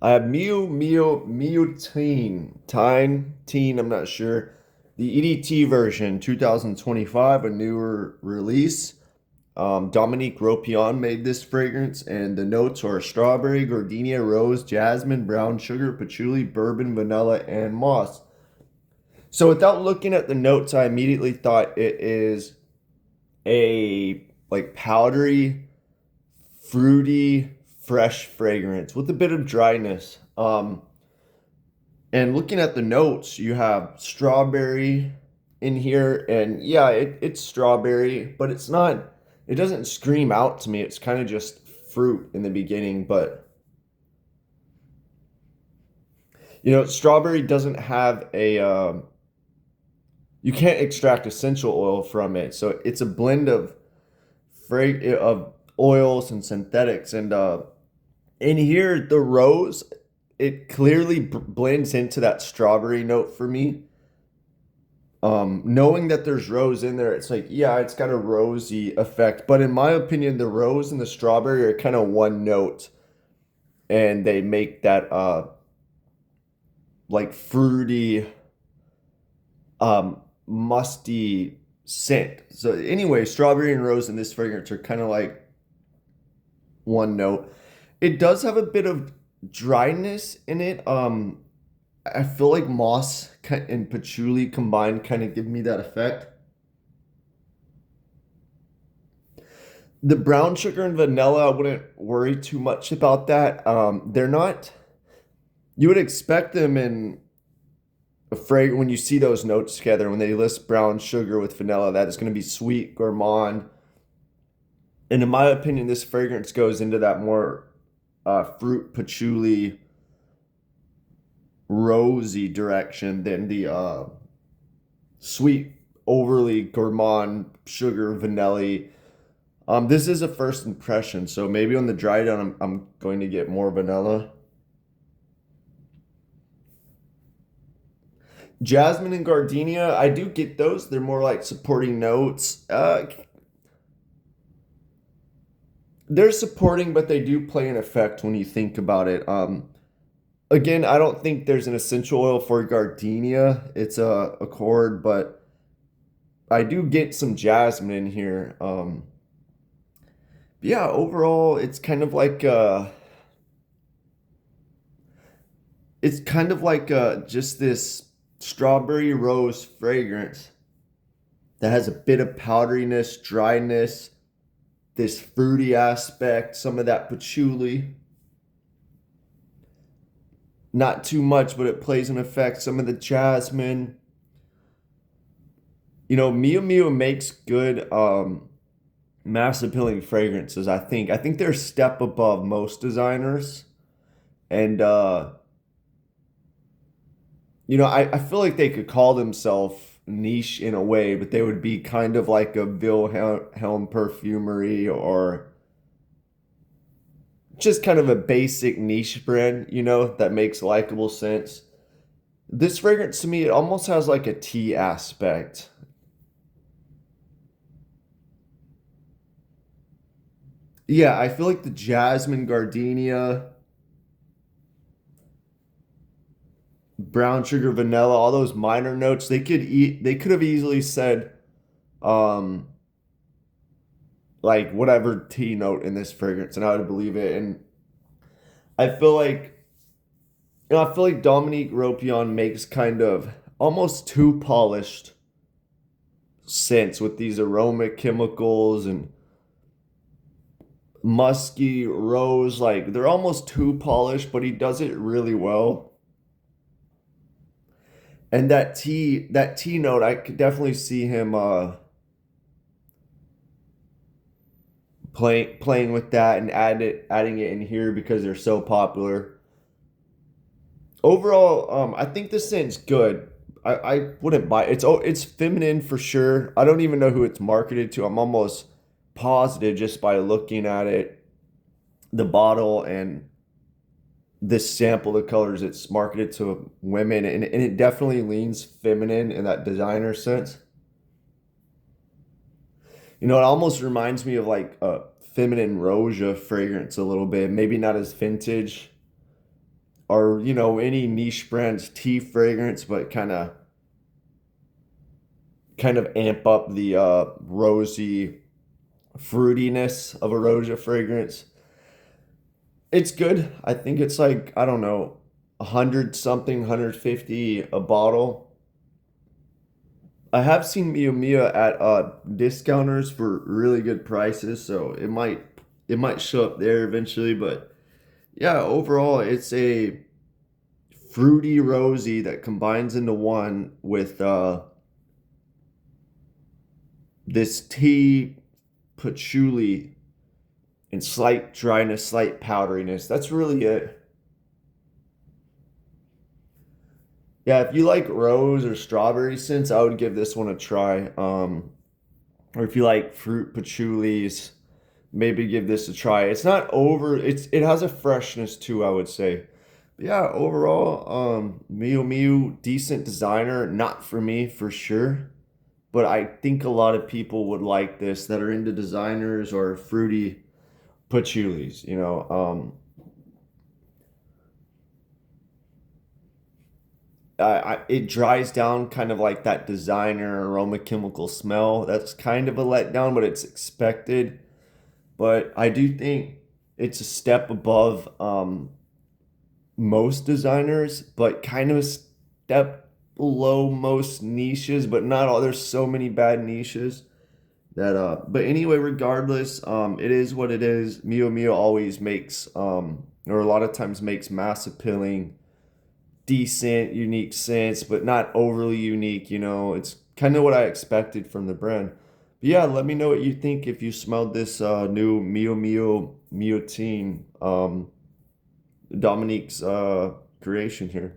I have Miutine, I'm not sure. The EDT version, 2025, a newer release. Dominique Ropion made this fragrance, and the notes are strawberry, gardenia, rose, jasmine, brown sugar, patchouli, bourbon, vanilla, and moss. So without looking at the notes, I immediately thought it is a like powdery, fruity, fresh fragrance with a bit of dryness. And looking at the notes, you have strawberry in here, and yeah, it's strawberry, but it doesn't scream out to me. It's kind of just fruit in the beginning, but strawberry doesn't have you can't extract essential oil from it. So it's a blend of of oils and synthetics, and in here, the rose, it clearly blends into that strawberry note for me. Knowing that there's rose in there, it's like, yeah, it's got a rosy effect. But in my opinion, the rose and the strawberry are kind of one note, and they make that like fruity, musty scent. So anyway, strawberry and rose in this fragrance are kind of like one note. It does have a bit of dryness in it. I feel like moss and patchouli combined kind of give me that effect. The brown sugar and vanilla, I wouldn't worry too much about that. They're not, you would expect them in a fragrance when you see those notes together, when they list brown sugar with vanilla, that is going to be sweet, gourmand. And in my opinion, this fragrance goes into that more fruit, patchouli, rosy direction than the sweet, overly gourmand, sugar, vanilla. This is a first impression, so maybe on the dry down, I'm going to get more vanilla. Jasmine and gardenia, I do get those. They're more like supporting notes. They're supporting, but they do play an effect when you think about it. Again, I don't think there's an essential oil for gardenia. It's a accord, but I do get some jasmine in here. Yeah, overall, it's kind of like just this strawberry rose fragrance that has a bit of powderiness, dryness, this fruity aspect, some of that patchouli. Not too much, but it plays an effect. Some of the jasmine. Miu Miu makes good mass appealing fragrances, I think. I think they're a step above most designers. And I feel like they could call themselves niche in a way, but they would be kind of like a Wilhelm Perfumery, or just kind of a basic niche brand, that makes likable sense. This fragrance to me, it almost has like a tea aspect. Yeah, I feel like the jasmine, gardenia, brown sugar, vanilla, all those minor notes, they could have easily said um like whatever tea note in this fragrance, and I would believe it. And I feel like I feel like Dominique Ropion makes kind of almost too polished scents with these aroma chemicals and musky rose, like they're almost too polished, but he does it really well. And that tea note, I could definitely see him playing with that and adding it in here because they're so popular. Overall, I think the scent's good. I wouldn't buy it. It's feminine for sure. I don't even know who it's marketed to. I'm almost positive just by looking at it, the bottle and this sample of colors, it's marketed to women, and it definitely leans feminine in that designer sense. It almost reminds me of like a feminine Roja fragrance a little bit. Maybe not as vintage. or any niche brand's tea fragrance, but kind of amp up the rosy fruitiness of a Roja fragrance. It's good. I think it's like, I don't know, 100 something, 150 a bottle. I have seen Mio Mio at discounters for really good prices, so it might show up there eventually, but yeah, overall it's a fruity rosy that combines into one with this tea patchouli and slight dryness, slight powderiness. That's really it. Yeah, if you like rose or strawberry scents, I would give this one a try. Or if you like fruit patchoulis, maybe give this a try. It's not over. It has a freshness too, I would say. But yeah, overall, Miu Miu, decent designer. Not for me for sure, but I think a lot of people would like this that are into designers or fruity patchoulis. It dries down kind of like that designer aroma chemical smell. That's kind of a letdown, but it's expected. But I do think it's a step above most designers, but kind of a step below most niches, but not all. There's so many bad niches that but anyway, regardless, it is what it is. Mio Mio always makes or a lot of times makes mass appealing, decent, unique scents, but not overly unique. It's kind of what I expected from the brand. But yeah, let me know what you think if you smelled this new Mio Mio Miutine, Dominique's creation here.